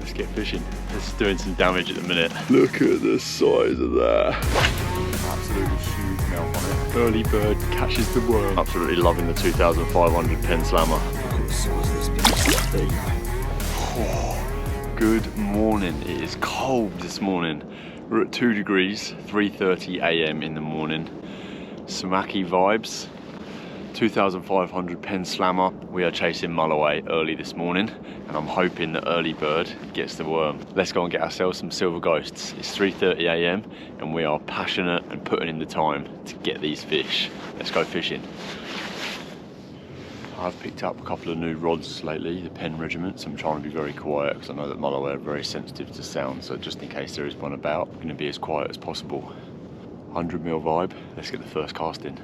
Let's get fishing. It's doing some damage at the minute. Look at the size of that. Absolutely huge mouth on it. Early bird catches the worm. Absolutely loving the 2,500 Penn Slammer. Look at the size of this beast. Good morning. It is cold this morning. We're at 2 degrees, 3:30 AM in the morning. Samaki vibes. 2,500 Penn Slammer. We are chasing mulloway early this morning, and I'm hoping the early bird gets the worm. Let's go and get ourselves some silver ghosts. It's 3:30 AM and we are passionate and putting in the time to get these fish. Let's go fishing. I've picked up a couple of new rods lately, the Penn Regiments. I'm trying to be very quiet because I know that mulloway are very sensitive to sound, so just in case there is one about, I'm going to be as quiet as possible. 100mm vibe. Let's get the first cast in.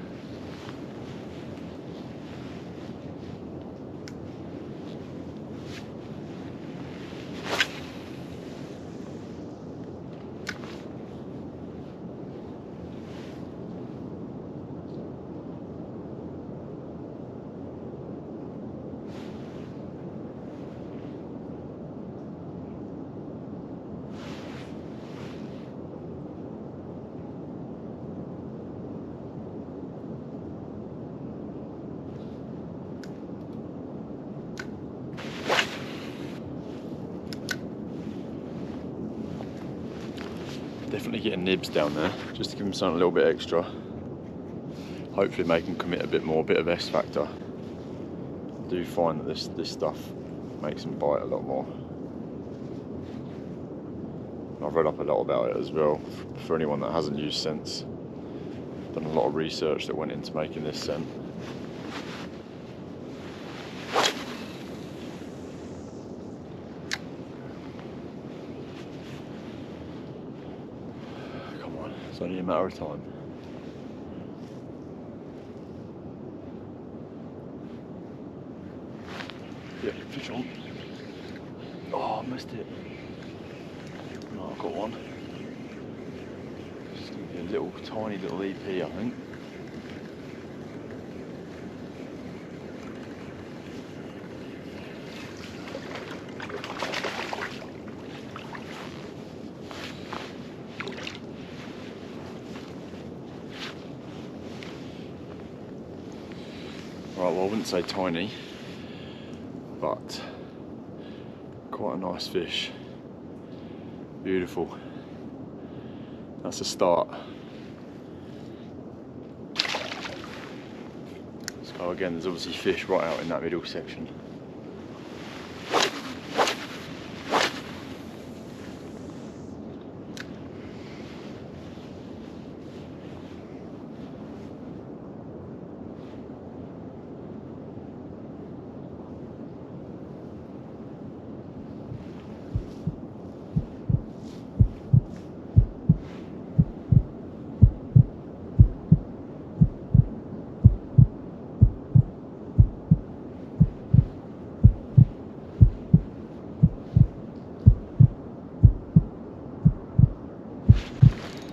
Definitely getting nibs down there, just to give them something a little bit extra. Hopefully make them commit a bit more, a bit of S factor. I do find that this stuff makes them bite a lot more. I've read up a lot about it as well, for anyone that hasn't used scents. Done a lot of research that went into making this scent. It's only a matter of time. Yeah, fish on. Oh, I missed it. No, I've got one. Just gonna be a little, tiny little EP, I think. Right, well, I wouldn't say tiny, but quite a nice fish. Beautiful. That's a start. So again, there's obviously fish right out in that middle section.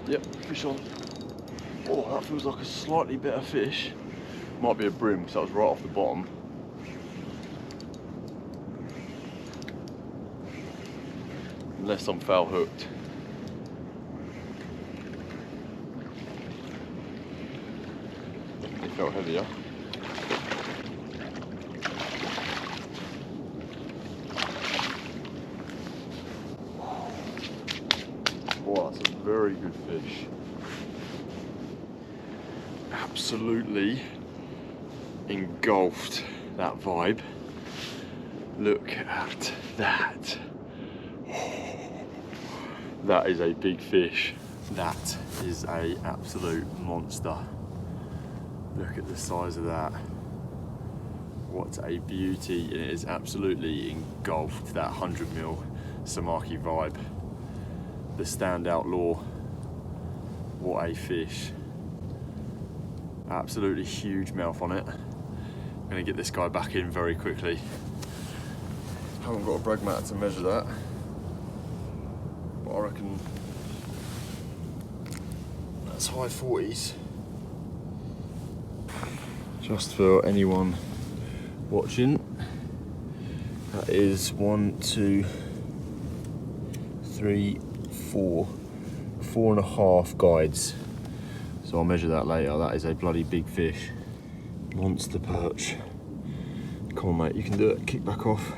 Yep, fish on. Oh, that feels like a slightly better fish. Might be a brim because that was right off the bottom. Unless I'm foul hooked. Definitely felt heavier. Oh, that's a very good fish. Absolutely engulfed that vibe. Look at that. That is a big fish. That is an absolute monster. Look at the size of that. What a beauty. And it is absolutely engulfed that 100mm Samaki vibe. The standout lure. What a fish. Absolutely huge mouth on it. I'm gonna get this guy back in very quickly. Haven't got a Bragmat to measure that, but I reckon that's high 40s. Just for anyone watching, that is 1, 2, 3, 4, 4.5 guides. So I'll measure that later. That is a bloody big fish. Monster perch. Come on, mate, you can do it. Kick back off.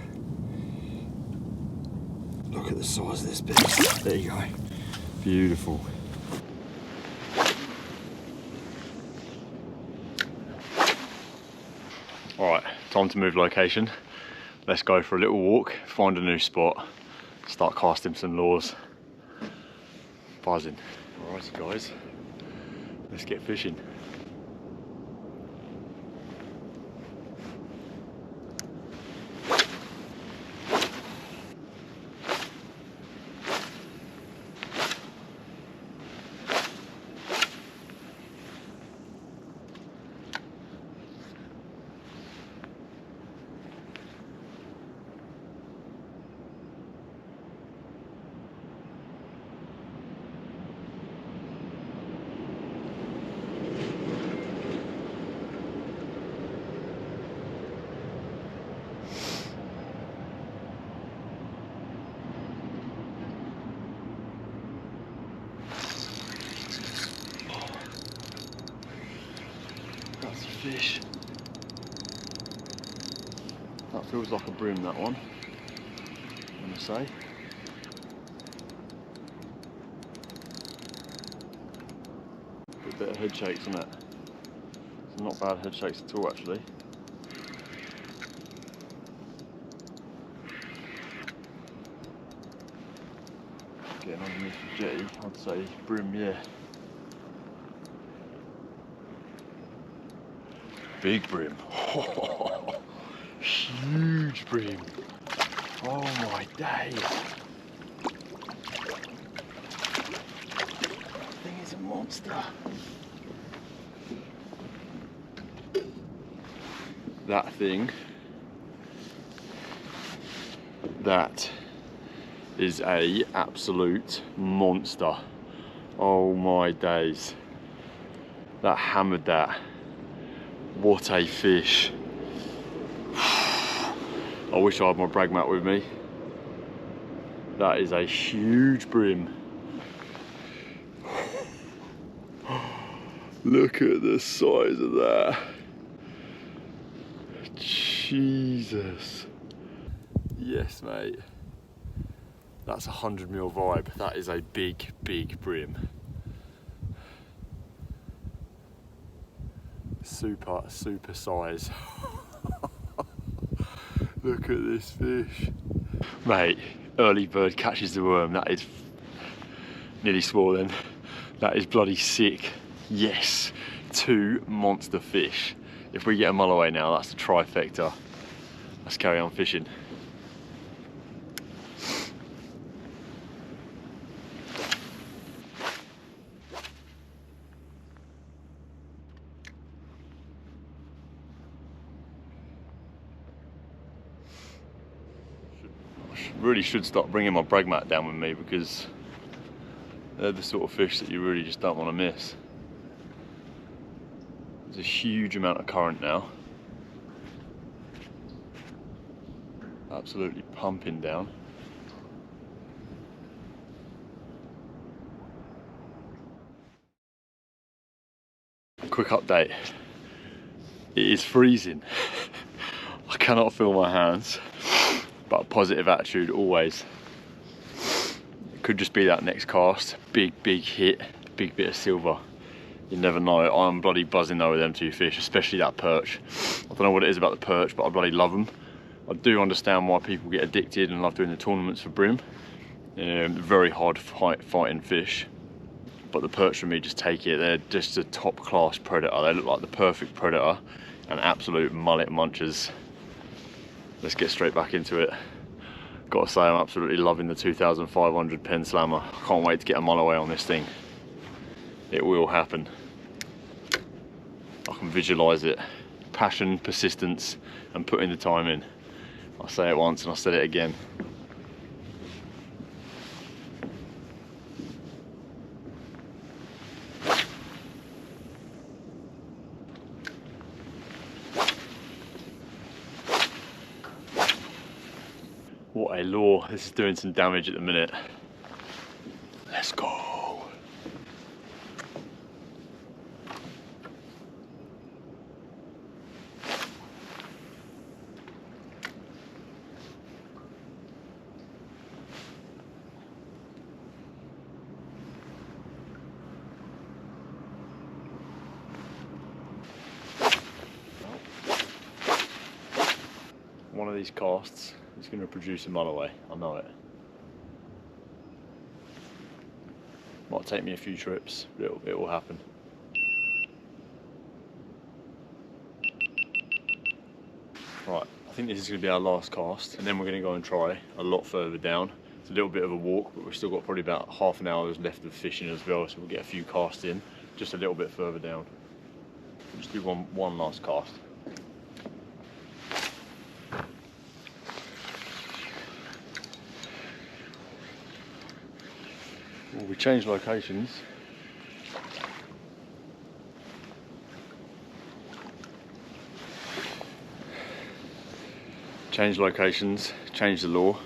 Look at the size of this beast. There you go. Beautiful. All right, time to move location. Let's go for a little walk, find a new spot, start casting some lures. Buzzing. Alrighty guys, let's get fishing. That's a fish. That feels like a bream, that one, I'm gonna say. Good bit of head shakes on it. It's not bad head shakes at all, actually. Getting underneath the jetty, I'd say bream, yeah. Big bream. Huge bream. Oh my days. That thing is a monster. That thing. That is a absolute monster. Oh my days. That hammered that. What a fish. I wish I had my brag mat with me. That is a huge bream. Look at the size of that. Jesus. Yes, mate. That's a 100mm vibe. That is a big, big bream. Super, super size. Look at this fish. Mate, early bird catches the worm. That is nearly swore then. That is bloody sick. Yes, 2 monster fish. If we get a mull away now, that's a trifecta. Let's carry on fishing. Really should start bringing my brag mat down with me, because they're the sort of fish that you really just don't want to miss. There's a huge amount of current now. Absolutely pumping down. Quick update. It is freezing. I cannot feel my hands. But a positive attitude always. It could just be that next cast, big hit, big bit of silver. You never know. I'm bloody buzzing though with them 2 fish, especially that perch. I don't know what it is about the perch, but I bloody love them. I do understand why people get addicted and love doing the tournaments for bream. Very hard fighting fish. But the perch for me just take it. They're just a top class predator. They look like the perfect predator and absolute mullet munchers. Let's get straight back into it. Gotta say, I'm absolutely loving the 2500 Penn Slammer. I can't wait to get a mull away on this thing. It will happen. I can visualise it. Passion, persistence, and putting the time in. I'll say it once and I'll say it again. What a lure. This is doing some damage at the minute. Let's go. One of these casts is going to produce a mullet, I know it. Might take me a few trips, but it will happen. Right, I think this is going to be our last cast, and then we're going to go and try a lot further down. It's a little bit of a walk, but we've still got probably about half an hour left of fishing as well, so we'll get a few casts in, just a little bit further down. We'll just do one last cast. Well, we changed locations. Changed locations, changed the lure.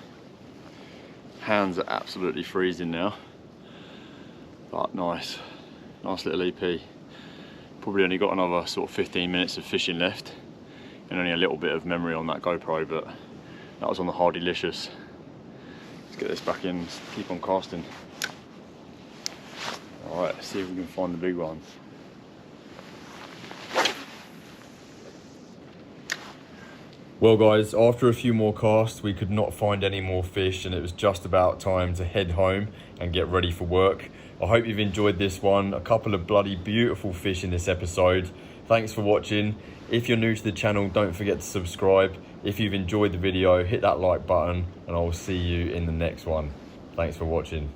Hands are absolutely freezing now. But nice little EP. Probably only got another sort of 15 minutes of fishing left. And only a little bit of memory on that GoPro, but that was on the Hardylicious. Let's get this back in, keep on casting. Alright, let's see if we can find the big ones. Well guys, after a few more casts, we could not find any more fish and it was just about time to head home and get ready for work. I hope you've enjoyed this one. A couple of bloody beautiful fish in this episode. Thanks for watching. If you're new to the channel, don't forget to subscribe. If you've enjoyed the video, hit that like button and I will see you in the next one. Thanks for watching.